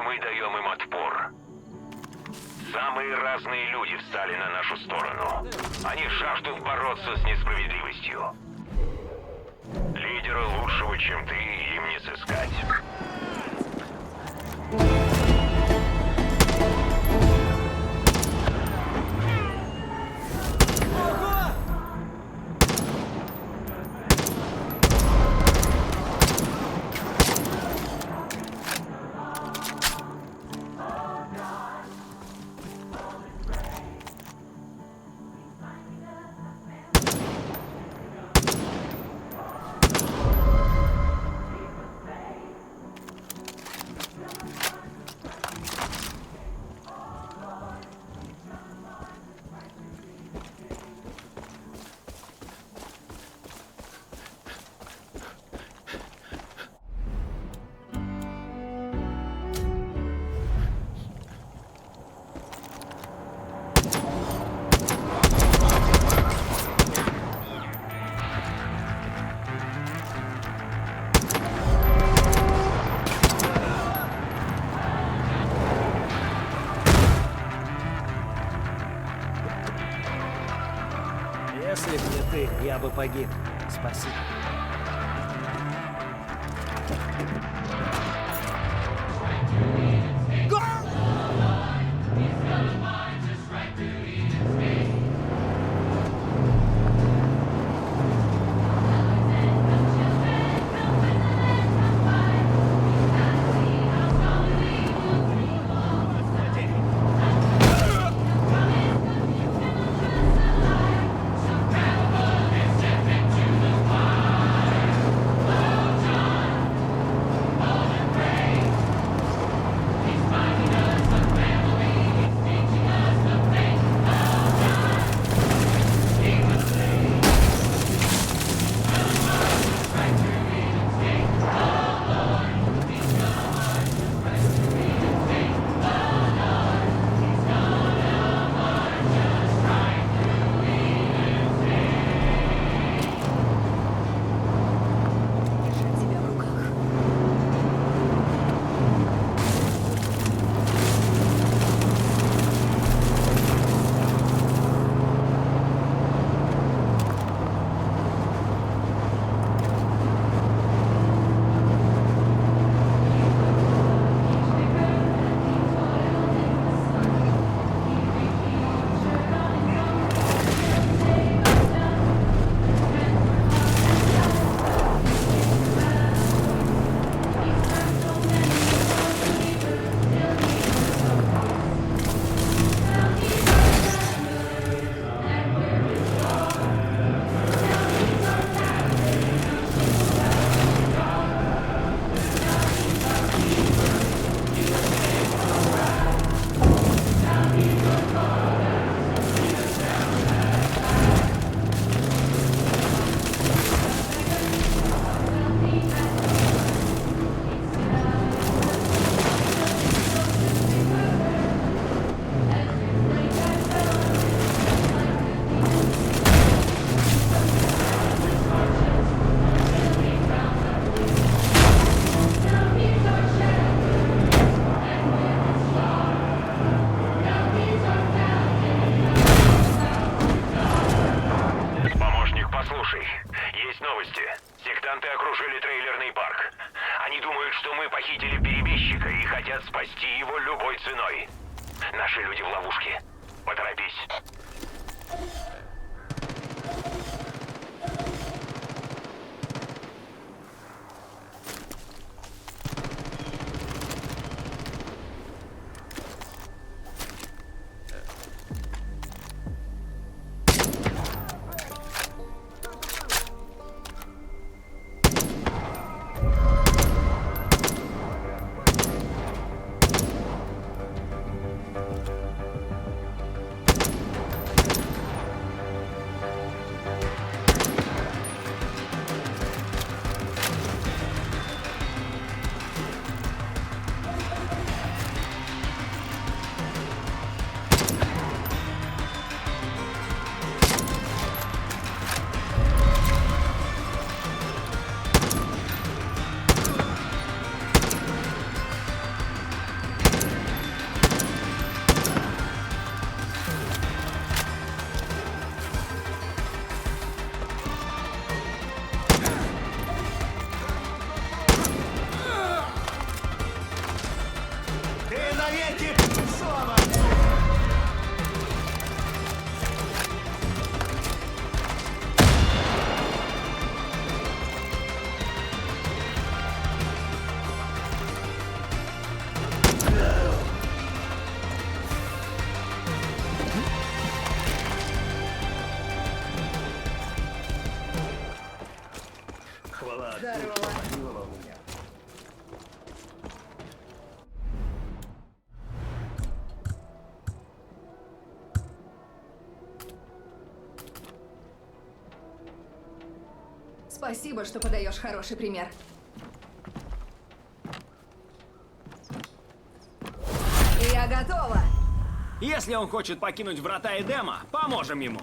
сожалению, мы даем им отпор. Самые разные люди встали на нашу сторону. Они жаждут бороться с несправедливостью. Лидера лучшего, чем ты, им не сыскать. Если б не ты, я бы погиб. Спасибо. Послушай, есть новости. Сектанты окружили трейлерный парк. Они думают, что мы похитили перебежчика и хотят спасти его любой ценой. Наши люди в ловушке. Поторопись. навеки слава! Хвала Здорово. помиловал меня. Спасибо, что подаешь хороший пример. Я готова. Если он хочет покинуть врата Эдема, поможем ему.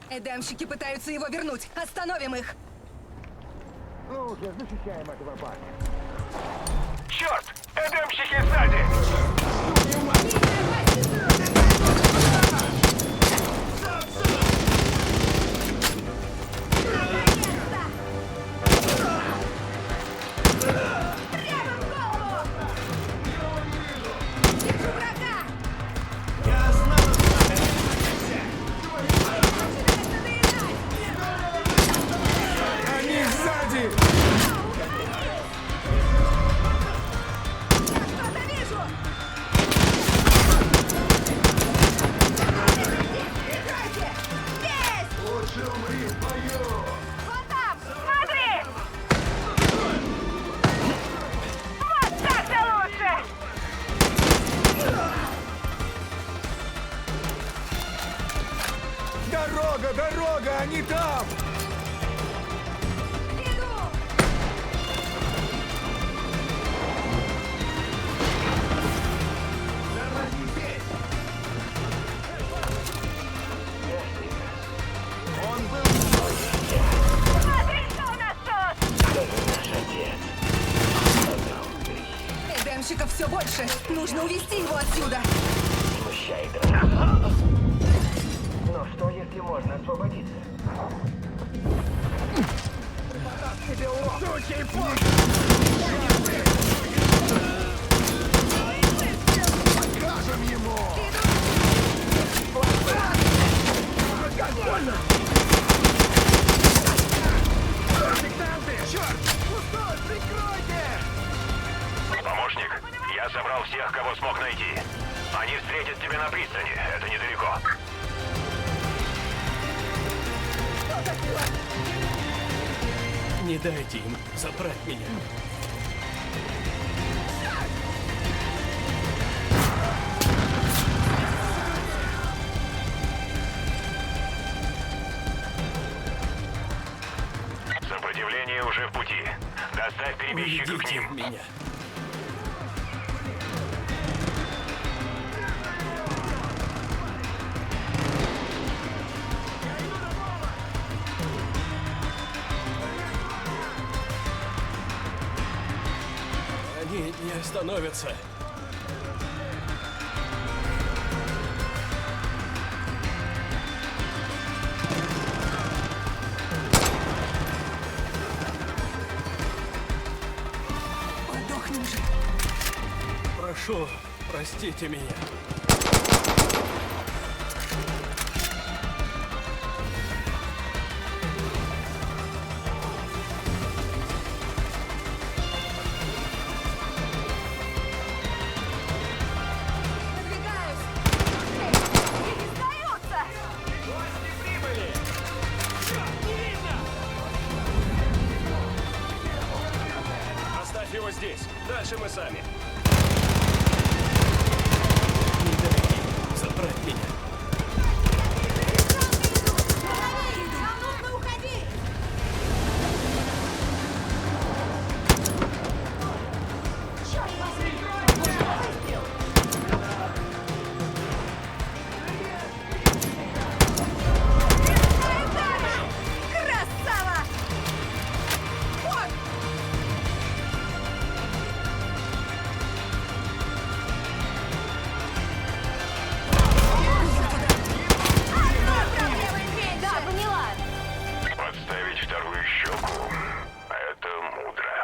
Эдемщики пытаются его вернуть. Остановим их. Ну уже защищаем этого парня. Черт! Эдемщики сзади! Я знал, они сзади! Лучше умри в бою! Вот там! Смотри! Вот так-то лучше! Дорога, дорога, они там! Он был... Смотри, что у нас тут! Эдемщиков все больше. Нужно увести его отсюда. Но что, если можно освободиться? Сучий покажем ему! Как больно! Сектанты! Черт! Пустой! Прикройте! Помощник, я собрал всех, кого смог найти. Они встретят тебя на пристани, это недалеко. Не дайте им забрать меня. Сопротивление уже в пути. Доставь перебежчиков к Уведите ним. меня. Они не остановятся. Подохнем же. Прошу, простите меня. Подвигаюсь. И не сдаются! Оставь его здесь. Дальше мы сами. Не дайте им забрать меня. Нам нужно уходить! Черт возьми! Красава! Вот! Да, поняла! Подставить вторую щеку — это мудро.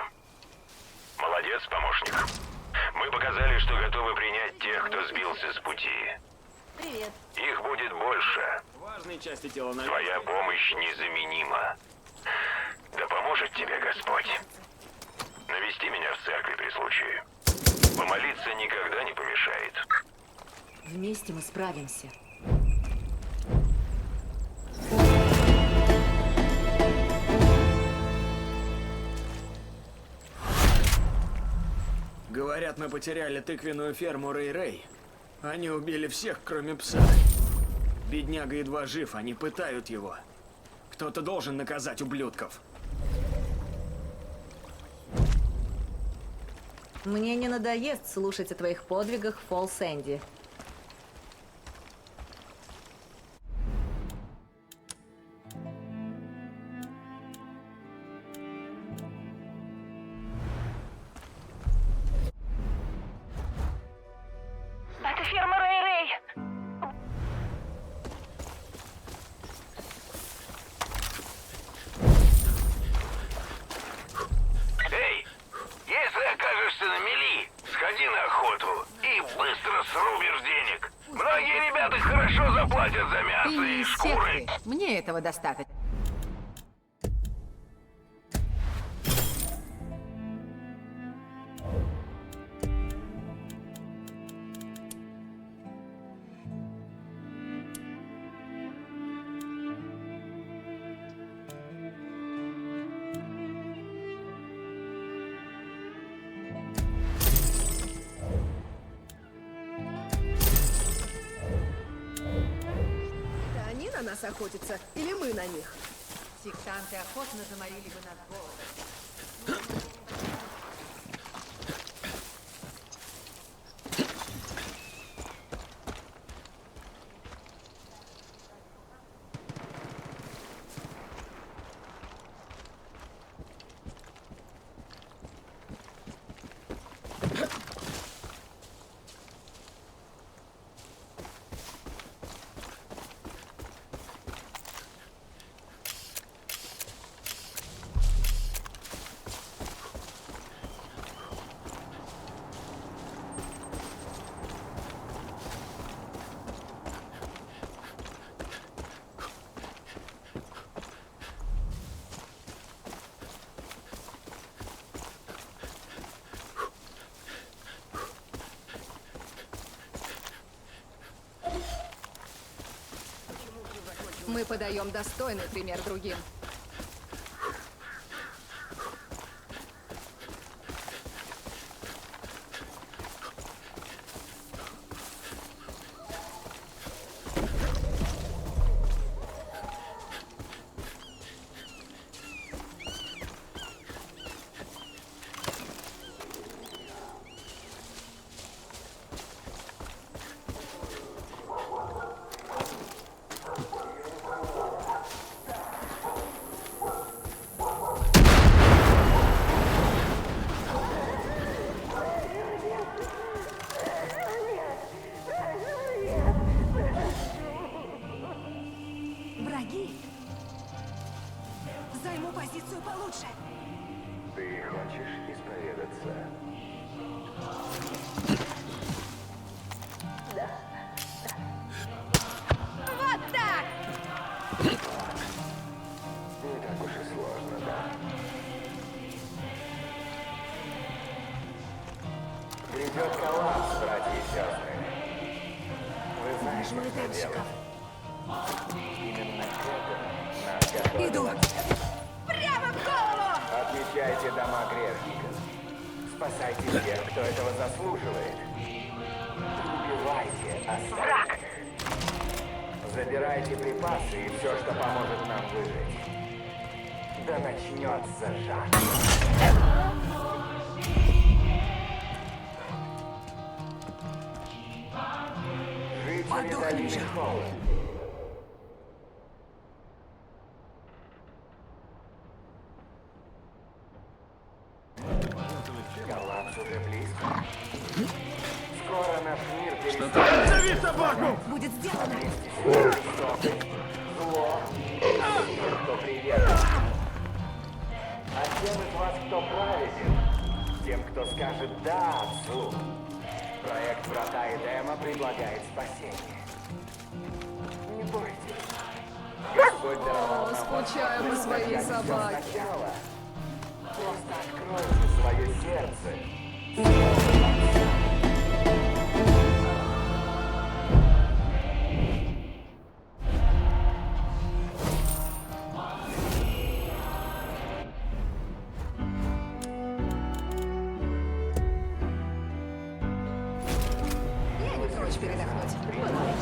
Молодец, помощник. Мы показали, что готовы принять тех, кто сбился с пути. Привет. Их будет больше. Важные части тела на... Твоя помощь незаменима. Да поможет тебе Господь. Навести меня в церкви при случае. Помолиться никогда не помешает. Вместе мы справимся. Говорят, мы потеряли тыквенную ферму Рэй-Рэй. Они убили всех, кроме пса. Бедняга едва жив, они пытают его. Кто-то должен наказать ублюдков. Мне не надоест слушать о твоих подвигах в Фолл Сэнди. Это ферма Рэй-Рэй. Эй, если окажешься на мели, сходи на охоту и быстро срубишь денег. Многие ребята хорошо заплатят за Ты мясо не и из шкуры. секты. Мне этого достаточно. Это они на нас охотятся или мы на них? Сектанты охотно заморили бы нас голодом. Мы подаем достойный пример другим. Враги! Займу позицию получше. Ты хочешь исповедаться? Вот так! Не так уж и сложно, да? Грядет коллапс, братья и сестры. Вы знаете, что делать. Именно это нас готовило. Иду. Прямо в голову! Отмечайте дома грешников. Спасайте тех, кто этого заслуживает. Убивайте остальных. Забирайте припасы и все, что поможет нам выжить. Да начнется жатва. Жители долины Холла. Коллапс уже близко. Скоро наш мир перестанет. Зови собаку! Будет сделано. Зло. Тех, кто привержен. А тем из вас, кто праведен, тем, кто скажет «да» отцу. Проект «Врата Эдема» предлагает спасение. Не бойтесь. Господь даровал нам скучаю по своей возможность начать всё собаке. сначала. Просто откройте свое сердце. Я не прочь передохнуть. Бывает.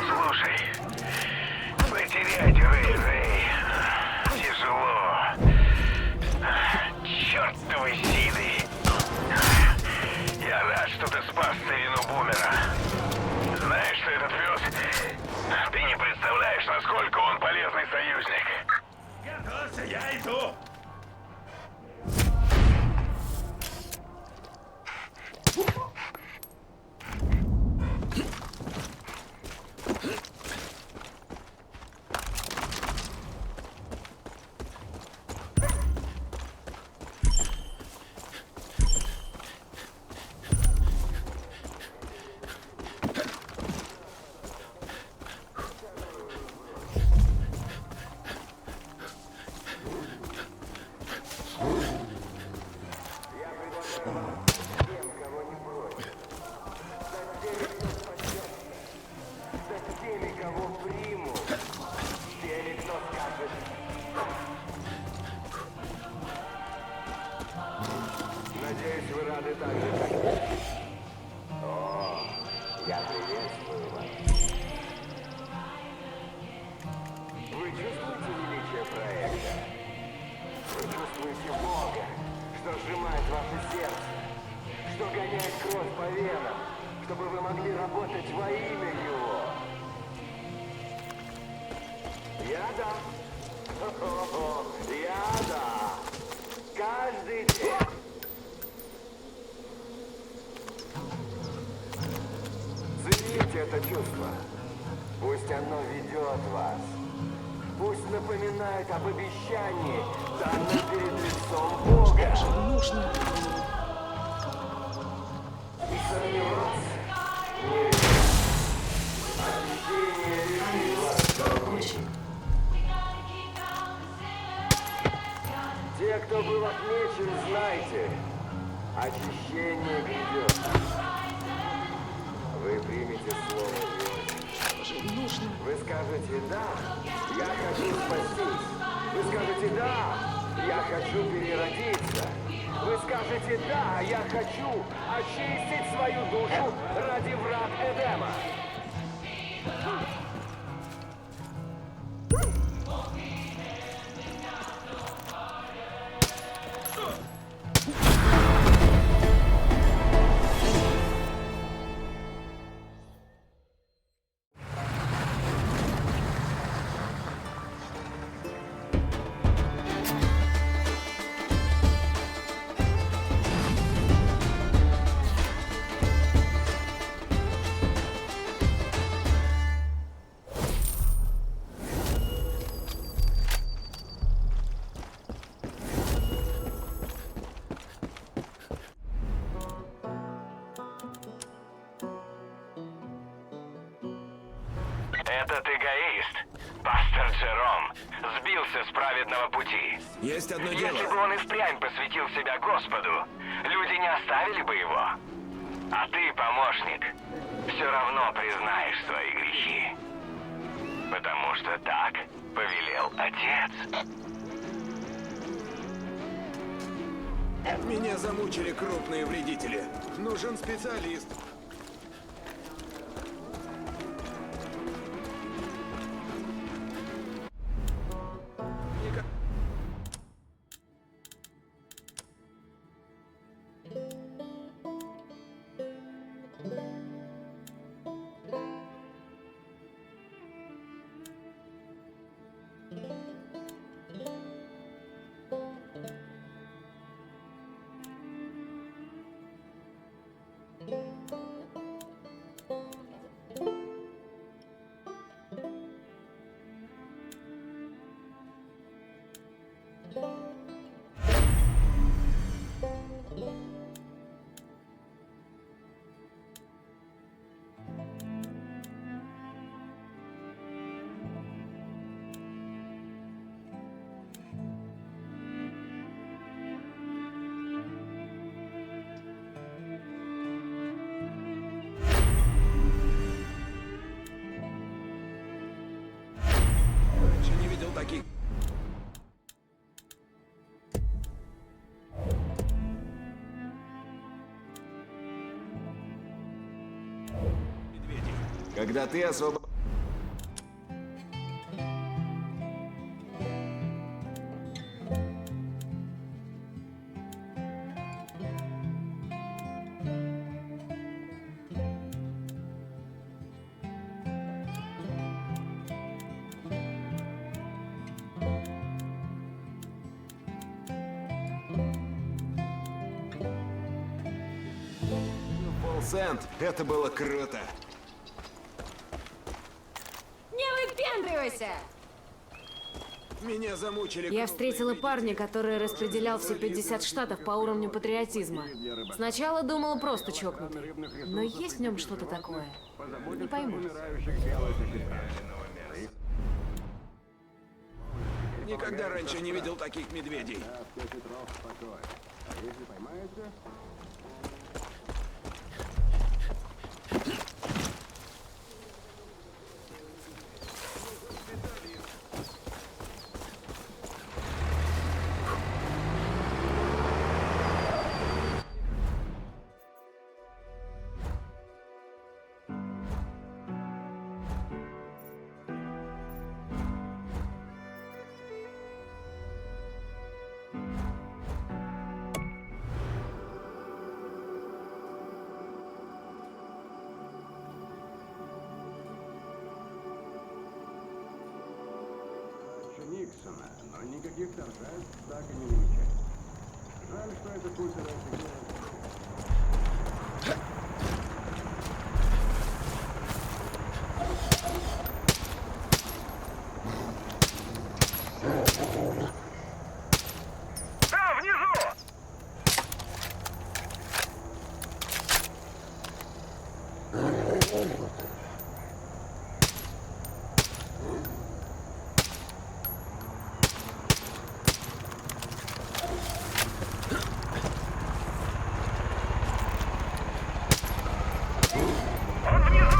Слушай, потерять Рэй тяжело. Чёртовы силы. Я рад, что ты спас Царину Бумера. Знаешь, что этот пес? Ты не представляешь, насколько он полезный союзник. Готовься, я иду. За теми, кого примут. Теми, кто скажет «надеюсь, вы рады так же, как я». О, я приветствую вас. Вы чувствуете величие проекта? Вы чувствуете Бога, что сжимает ваше сердце, что гоняет кровь по венам, чтобы вы могли работать во имя Его. Я да. Хо-хо-хо. Я да. Каждый день. Цените это чувство. Пусть оно ведет вас. Пусть напоминает об обещании, данном перед лицом Бога. Нужно. Сомневаться не Очищение решило. Те, кто был отмечен, знайте, очищение грядет. Вы примете слово Божье. Вы скажете «да», я хочу спастись. Вы скажете «да», я хочу переродиться. Вы скажете «да», я хочу очистить свою душу ради врат Эдема. Этот эгоист, пастор Джером, сбился с праведного пути. Есть одно Если дело. бы он и впрямь посвятил себя Господу, люди не оставили бы его. А ты, помощник, все равно признаешь свои грехи. Потому что так повелел Отец. Меня замучили крупные вредители. Нужен специалист. Когда ты освободишь... Полсент, это было круто. Не выпендривайся! Меня замучили. Я встретила парня, который распределял все 50 штатов по уровню патриотизма. Сначала думала просто чокнутый, но есть в нем что-то такое. Не пойму. Никогда раньше не видел таких медведей. Никсона, но никаких торжеств так и не намечается. Жаль, что это культура Там, внизу! Он внизу!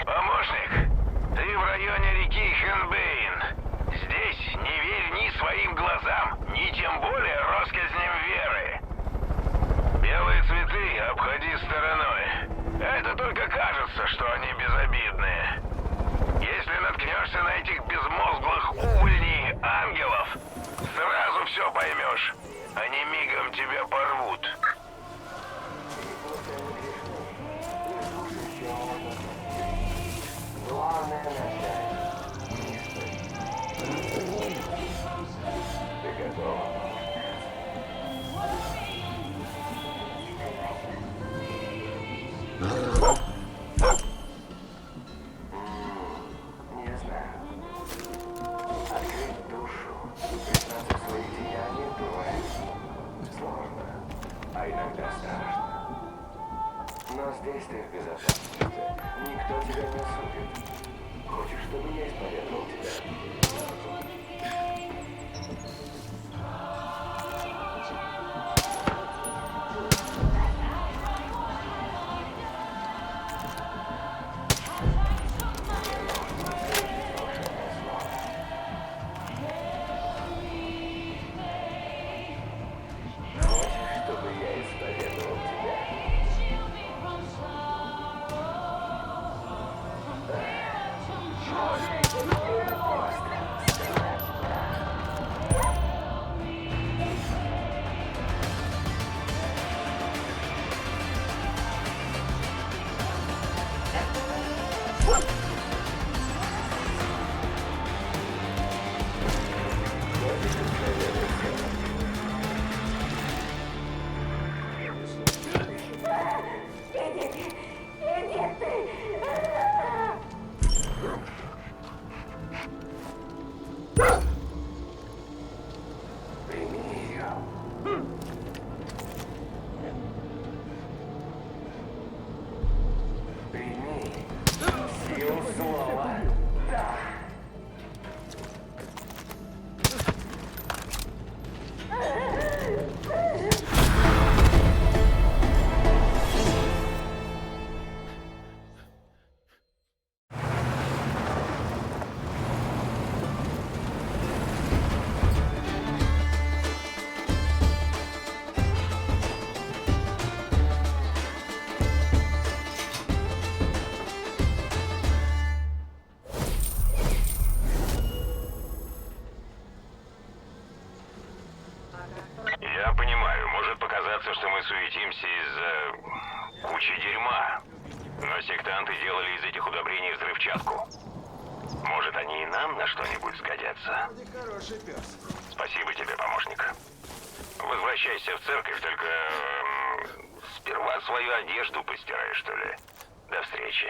Помощник, ты в районе реки Хенбейн. Здесь не верь ни своим глазам, ни тем более россказням веры. Белые цветы обходи стороной. Это только кажется, что они безобидные. Если наткнешься на этих безмозглых увольней ангелов, сразу все поймешь. Они мигом тебя порвут. Главное начать. Ты готова? Не знаю. Открыть душу, признаться в своих деяниях бывает сложно, а иногда страшно. Но здесь ты в безопасности. Никто тебя не осудит. Хочешь, чтобы я исповедовал тебя? Хочешь, чтобы я исповедовал тебя? Прими ее. Прими силу слова. Да. Я понимаю, может показаться, что мы суетимся из-за кучи дерьма. Но сектанты делали из этих удобрений взрывчатку. Может, они и нам на что-нибудь сгодятся? Хороший пес. Спасибо тебе, помощник. Возвращайся в церковь, только сперва свою одежду постирай, что ли. До встречи.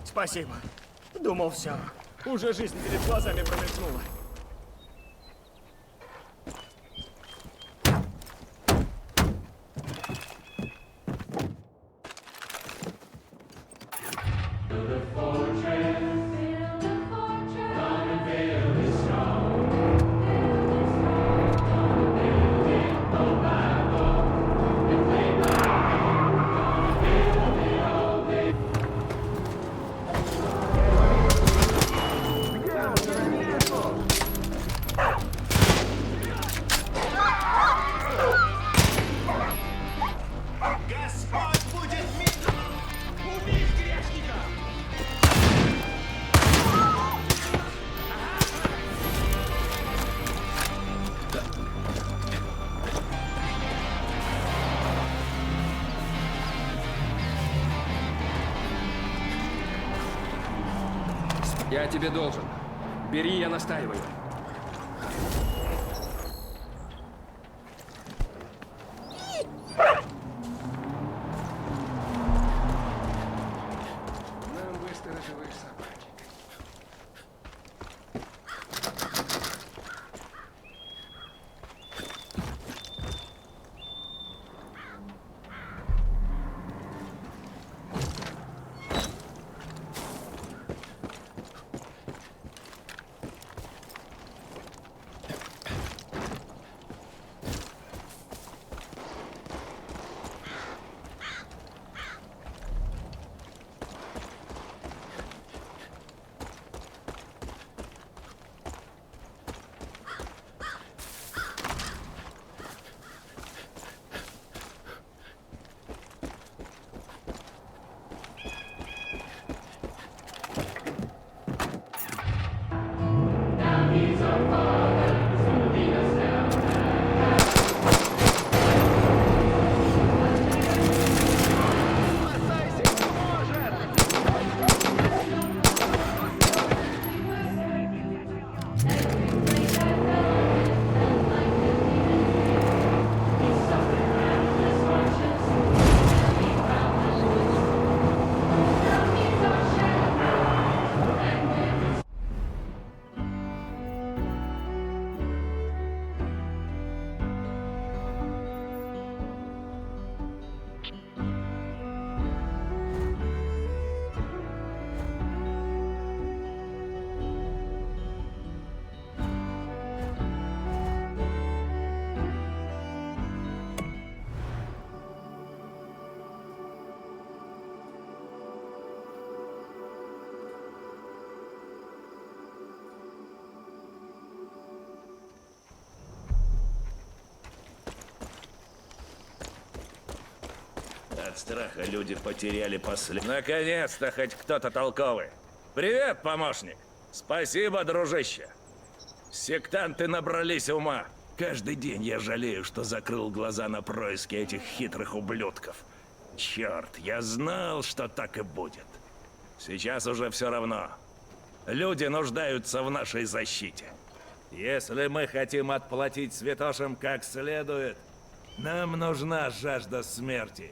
Спасибо. Думал, все. Уже жизнь перед глазами промелькнула. Я тебе должен. Бери, я настаиваю. Нам бы сторожевых собачек. От страха люди потеряли Наконец-то хоть кто-то толковый. Привет, помощник. Спасибо, дружище. Сектанты набрались ума. Каждый день я жалею, что закрыл глаза на происки этих хитрых ублюдков. Черт, я знал, что так и будет. Сейчас уже все равно. Люди нуждаются в нашей защите. Если мы хотим отплатить святошам как следует, нам нужна жажда смерти.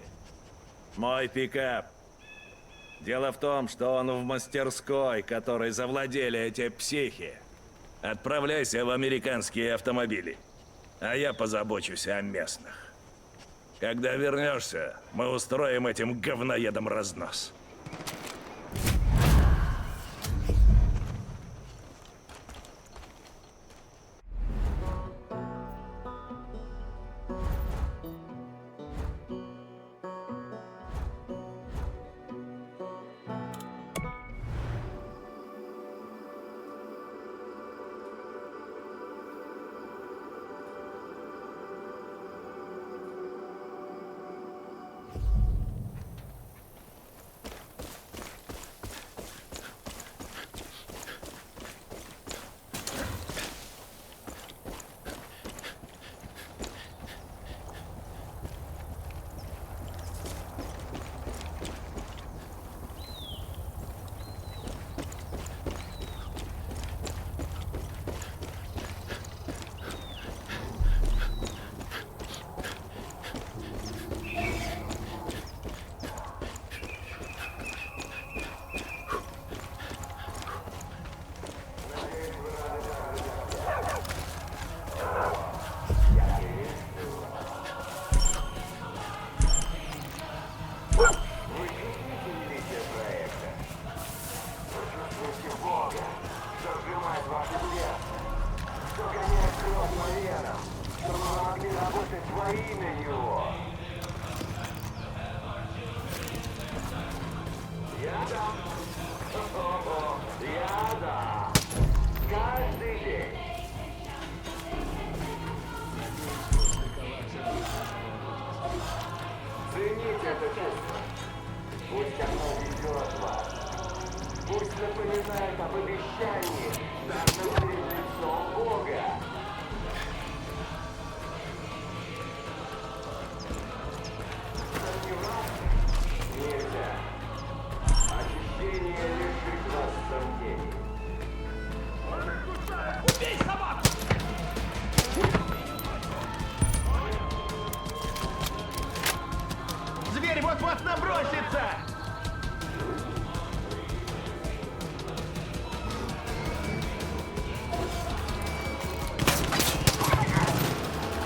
Мой пикап. Дело в том, что он в мастерской, которой завладели эти психи. Отправляйся в американские автомобили, а я позабочусь о местных. Когда вернешься, мы устроим этим говноедам разнос. Цените это чувство. Пусть оно ведет вас. Пусть напоминает об обещании, данном перед лицом Бога. Сомневаться нельзя. Очищение лишит вас сомнений. Убей собаку! Зверь вот-вот набросится!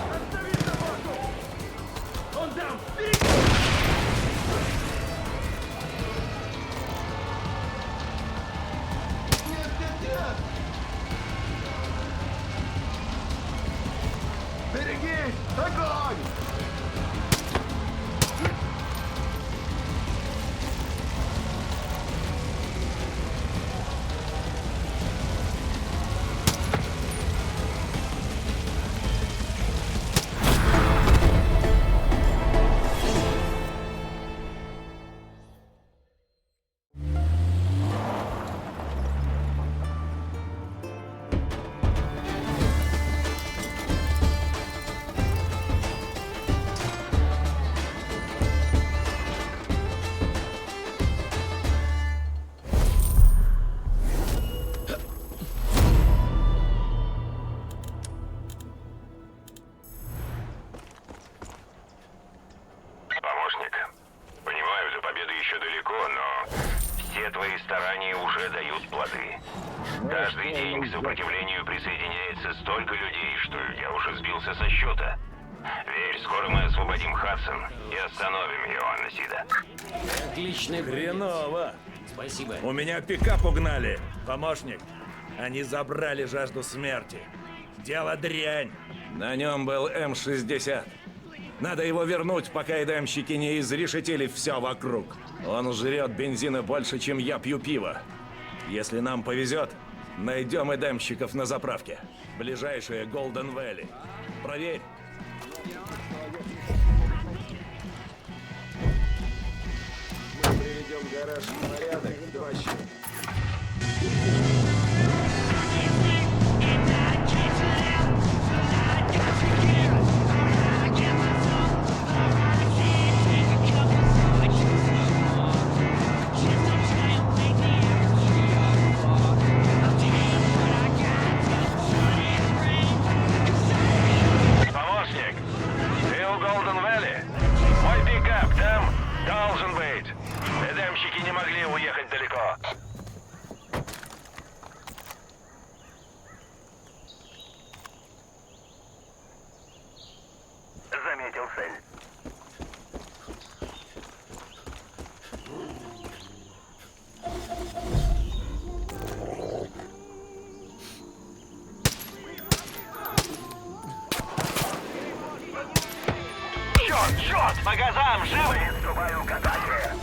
Останови собаку! Он там! Впереди! Нет, нет, нет! Берегись! Огонь! Помощник, понимаю, до победы еще далеко, но все твои старания уже дают плоды. Каждый день к сопротивлению присоединяется столько людей, что я уже сбился со счета. Верь, скоро мы освободим Хадсон и остановим Иоанна Сида. Отлично. Хреново! Спасибо. У меня пикап угнали, помощник. Они забрали жажду смерти. Дело дрянь. На нем был М-60. Надо его вернуть, пока эдемщики не изрешетили все вокруг. Он жрет бензина больше, чем я пью пиво. Если нам повезет, найдем эдемщиков на заправке. Ближайшая Голден Вэлли. Проверь. Приведем гараж в порядок, товарищи. Помощник, ты у Голден Вэлли? Мой пикап там должен быть. Эдемщики не могли уехать далеко. Заметил цель. Черт! По газам! Живо! Приступаю к атаке!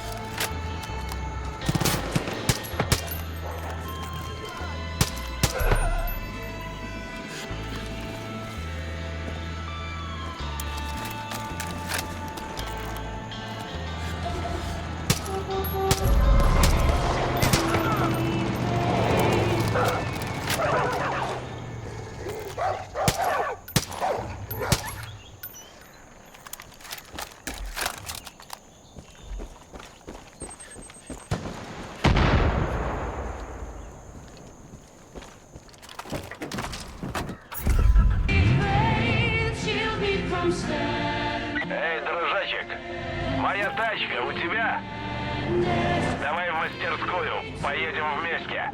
Эй, дружочек, моя тачка у тебя? Давай в мастерскую, поедем вместе.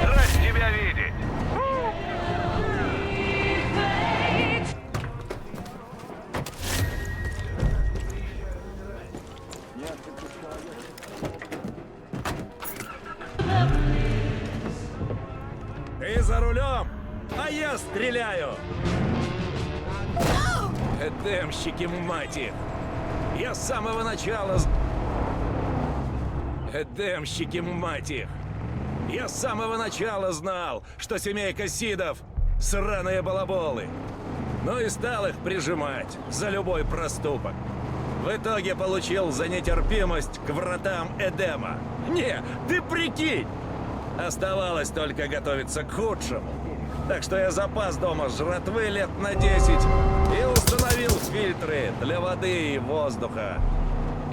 Рад тебя видеть. Ты за рулем, а я стреляю! Эдемщики, мать их! Я с самого начала... Эдемщики, мать их! Я с самого начала знал, что семейка Сидов — сраные балаболы. Ну и стал их прижимать за любой проступок. В итоге получил за нетерпимость к вратам Эдема. Не, ты прикинь! Оставалось только готовиться к худшему. Так что я запас дома жратвы лет на 10 и установил фильтры для воды и воздуха.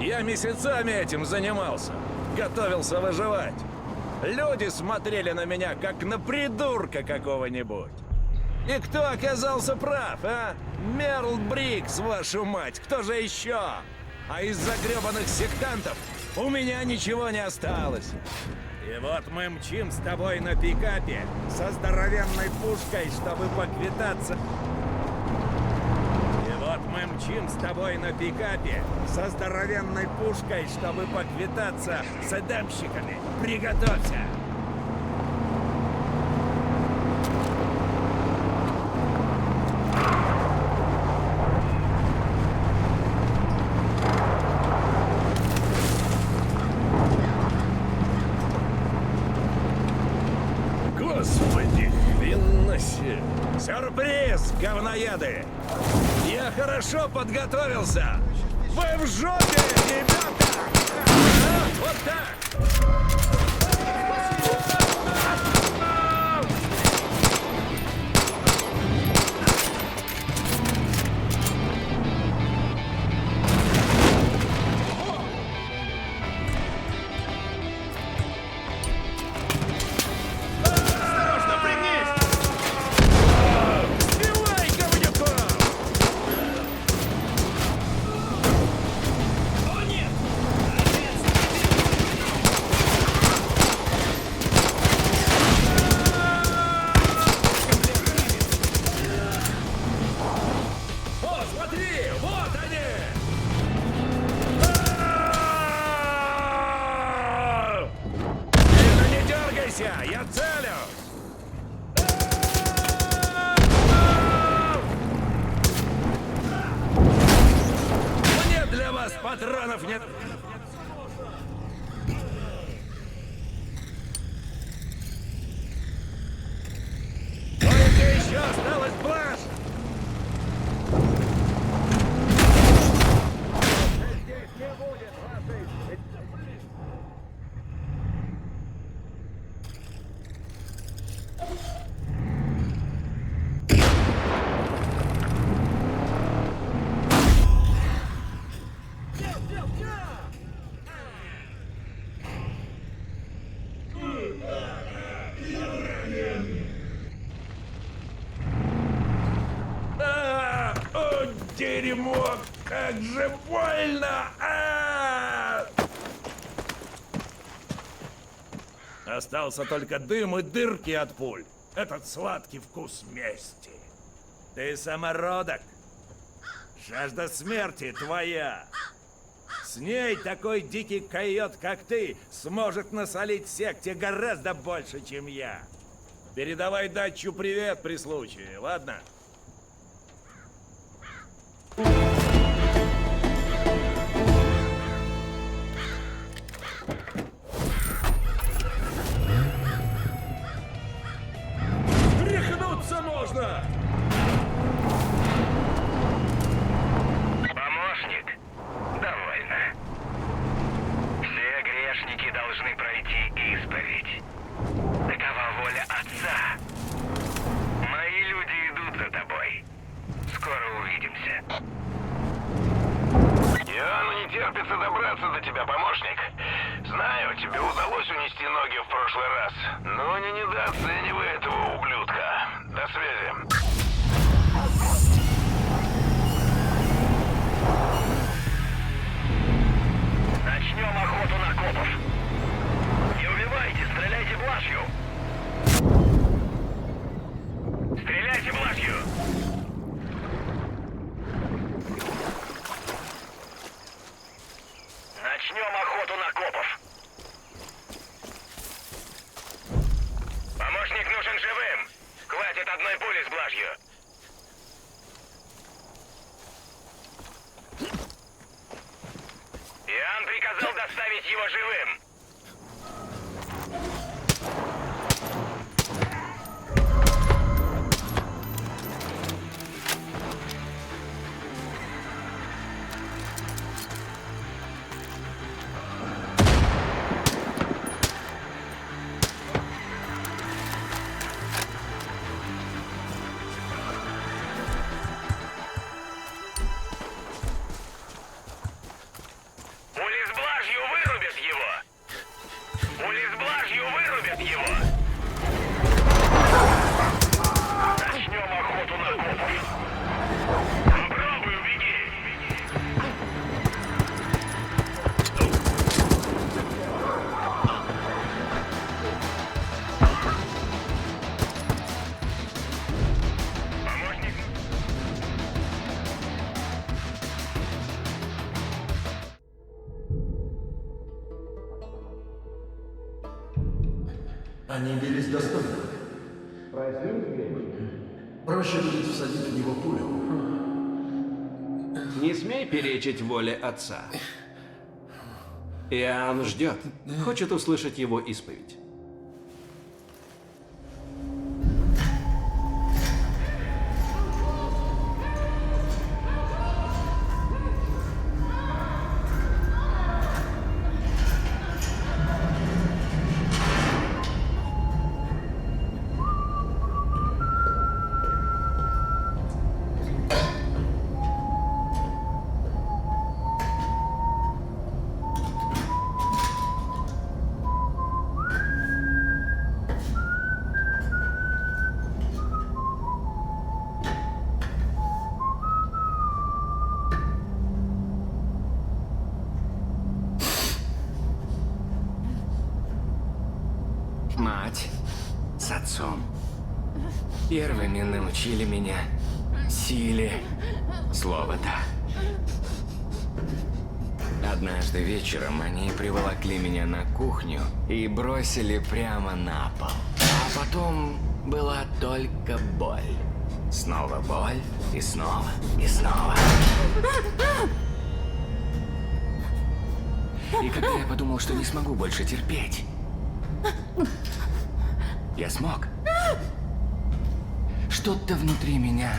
Я месяцами этим занимался. Готовился выживать. Люди смотрели на меня, как на придурка какого-нибудь. И кто оказался прав, а? Мерл Брикс, вашу мать, кто же еще? А из-за гребаных сектантов у меня ничего не осталось. И вот мы мчим с тобой на пикапе со здоровенной пушкой, чтобы поквитаться. И вот мы мчим с тобой на пикапе со здоровенной пушкой, чтобы поквитаться с эдемщиками. Приготовься! Господи, хрена себе! Сюрприз, говноеды! Я хорошо подготовился! Вы в жопе, ребята! Вот так! Патронов нет. Сколько еще осталось, Блаш? Здесь не будет вашей... О, дерьмо! Как же больно! Остался только дым и дырки от пуль. Этот сладкий вкус мести. Ты самородок. Жажда смерти твоя. С ней такой дикий койот, как ты, сможет насолить секте гораздо больше, чем я. Передавай Датчу привет при случае, ладно? Рехнуться можно! Помощник? Довольно. Все грешники должны пройти исповедь. Такова воля Отца. Мои люди идут за тобой. Скоро увидимся. Иоанну не терпится добраться до тебя, помощник. Знаю, тебе удалось унести ноги в прошлый раз, но не недооценивай этого ублюдка. До связи. Начнем охоту на копов. Не убивайте, стреляйте блажью. Стреляйте блажью. Начнем охоту на копов. Помощник нужен живым. Хватит одной пули с блажью. Иоанн приказал доставить его живым. Пули с блажью вырубят его! Пули с блажью вырубят его! Начнем охоту на копов! Попробуй, убеги! Помощник? Они бились достойно. Проще будет всадить в него пулю. Не смей перечить воле отца. Иоанн ждет. Хочет услышать его исповедь. Мать с отцом первыми научили меня силе слова «да». Однажды вечером они приволокли меня на кухню и бросили прямо на пол. А потом была только боль. Снова боль и снова, и снова. И когда я подумал, что не смогу больше терпеть, я смог. Что-то внутри меня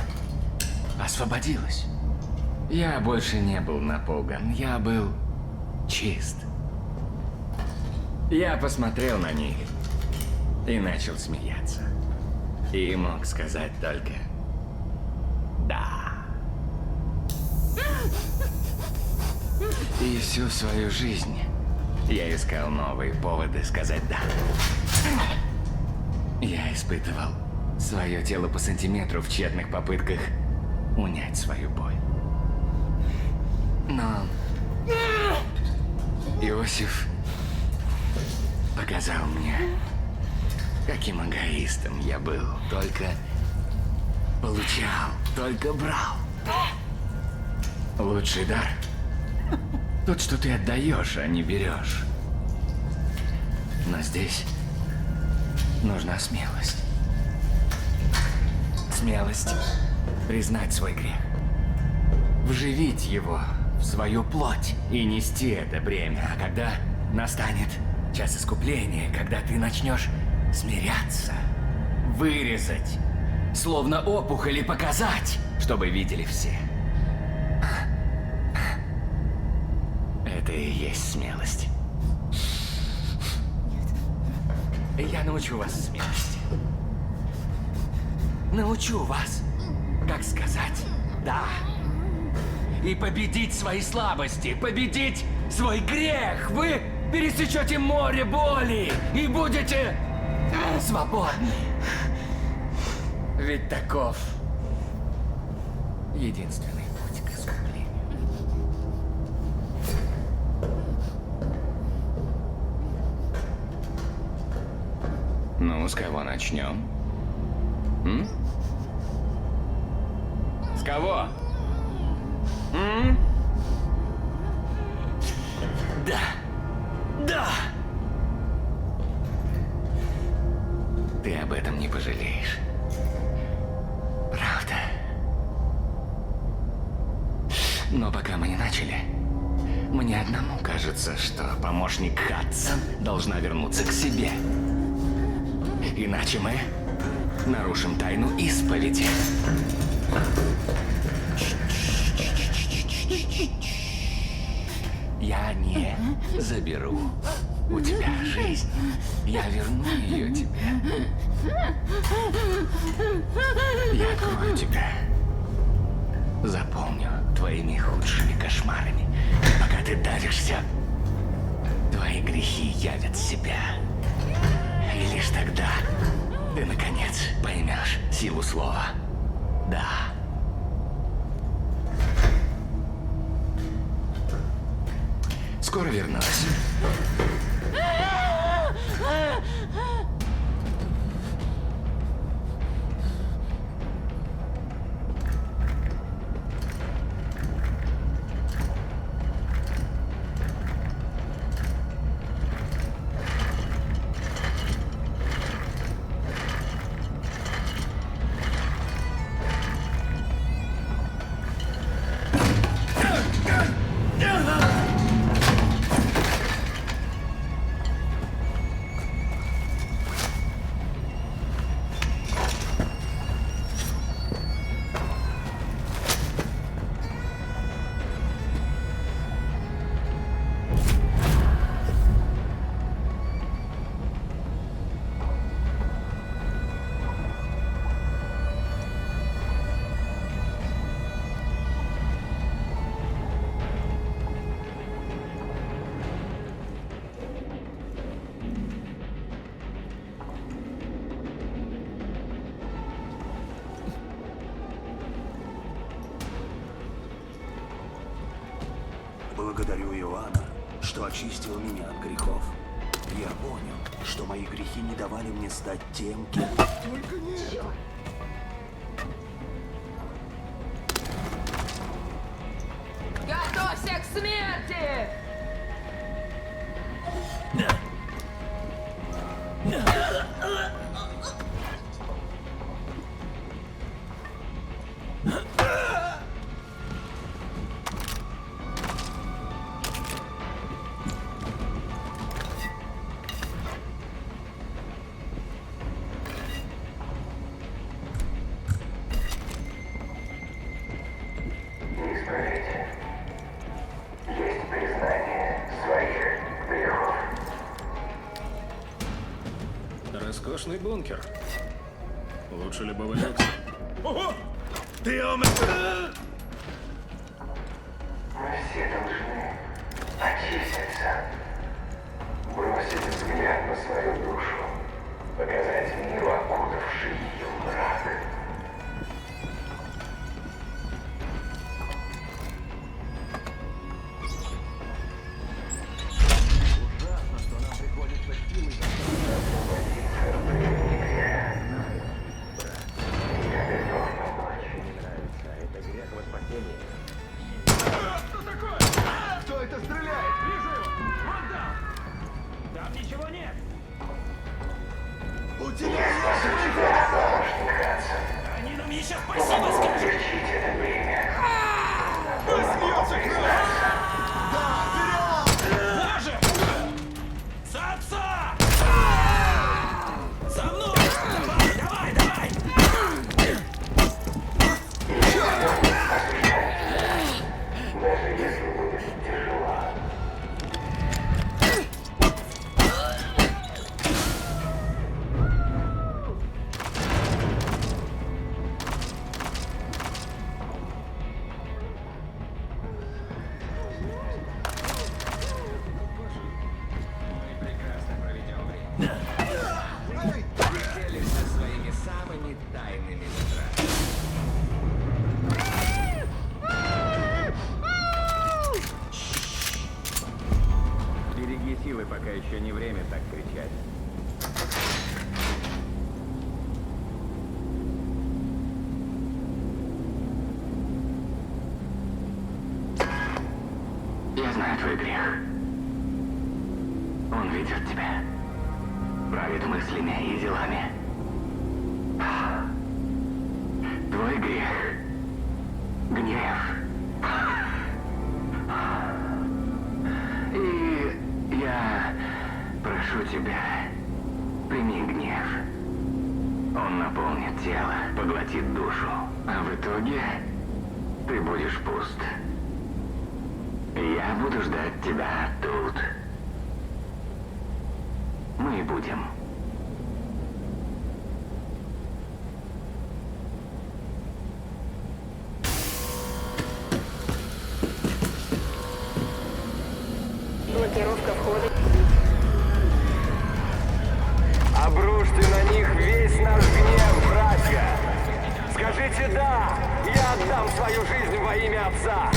освободилось. Я больше не был напуган, я был чист. Я посмотрел на них и начал смеяться. И мог сказать только «да». И всю свою жизнь я искал новые поводы сказать «да». Я испытывал свое тело по сантиметру в тщетных попытках унять свою боль. Но Иосиф показал мне, каким эгоистом я был. Только получал, только брал. Лучший дар — тот, что ты отдаешь, а не берешь. Но здесь нужна смелость. Смелость признать свой грех. Вживить его в свою плоть и нести это бремя. А когда настанет час искупления, когда ты начнешь смиряться, вырезать, словно опухоль, и показать, чтобы видели все. Это и есть смелость. Я научу вас смелости. Научу вас, как сказать «да». И победить свои слабости, победить свой грех. Вы пересечете море боли и будете свободны. Ведь таков единственный путь к искуплению. Ну, с кого начнем? С кого? Да. Да. Ты об этом не пожалеешь. Правда. Но пока мы не начали, мне одному кажется, что помощник Хадсон должна вернуться к себе. Иначе мы нарушим тайну исповеди. Я не заберу у тебя жизнь. Я верну ее тебе. Я открою тебя. Заполню твоими худшими кошмарами. И пока ты давишься, твои грехи явят себя. И лишь тогда ты, наконец, поймешь силу слова «да». Скоро вернусь. Благодарю Иоанна, что очистил меня от грехов. Я понял, что мои грехи не давали мне стать тем, кем... Только не это! Готовься к смерти! Роскошный бункер. Лучше любого люкса. Ого! Ты Мы все должны очиститься, бросить взгляд на свою душу, показать миру окутавший ее мрак. Ужасно, что нам приходится силой освободиться от бремени греха. Я готов помочь. Мне нравится. Это грех во спасение. Что такое? Кто это стреляет? Вижу его! Вон там! Там ничего нет! У тебя Спасу тебя, помощник Хадсон. Они нам еще спасибо скажут! Облегчить это бремя. Смеется кровь! Да, вперед! Боже! За отца! За мной! Давай, давай, давай! Даже если будет тяжело. Своими самыми тайными страхами. Береги силы, пока еще не время так кричать. Я знаю твой грех. Он ведет тебя. Правит мыслями и делами. Твой грех. Гнев. И я прошу тебя, прими гнев. Он наполнит тело, поглотит душу. А в итоге ты будешь пуст. Я буду ждать тебя тут. Мы будем. Блокировка входа. Обрушьте на них весь наш гнев, братья! Скажите «да», я отдам свою жизнь во имя Отца!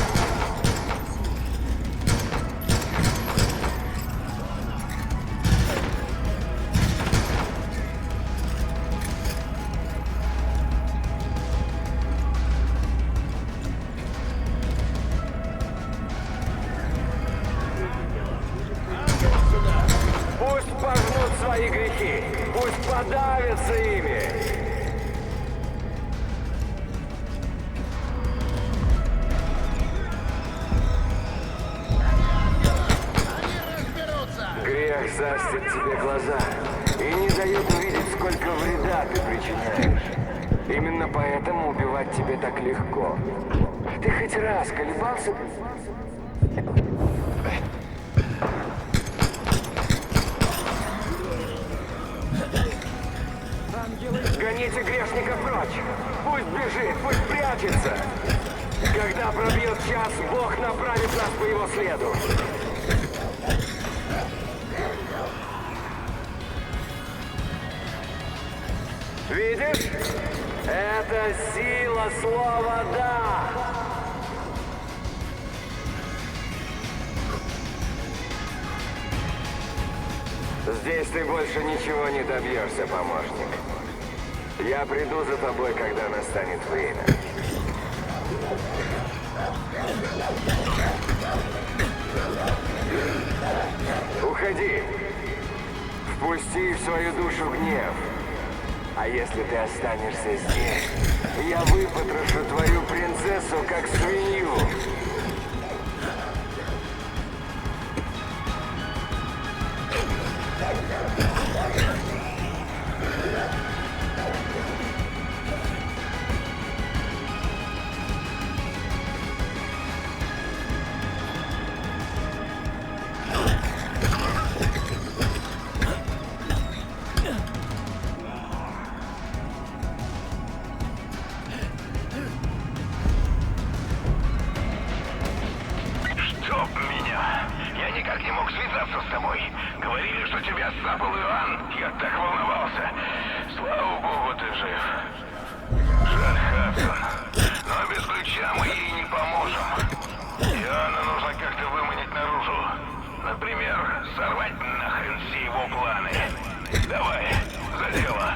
Пусть пожмут свои грехи, пусть подавятся ими. Грех застит тебе глаза и не дает увидеть, сколько вреда ты причиняешь. Именно поэтому убивать тебе так легко. Ты хоть раз колебался? Гоните грешника прочь! Пусть бежит, пусть прячется! Когда пробьет час, Бог направит нас по его следу! Видишь? Это сила слова «да». Здесь ты больше ничего не добьешься, помощник. Я приду за тобой, когда настанет время. Уходи. Впусти в свою душу гнев. А если ты останешься здесь, я выпотрошу твою принцессу, как свинью. с тобой? Говорили, что тебя сцапал Иоанн? Я так волновался. Слава богу, ты жив. Жаль, Хадсон. Но без ключа мы ей не поможем. Иоанна нужно как-то выманить наружу. Например, сорвать нахрен все его планы. Давай, за дело.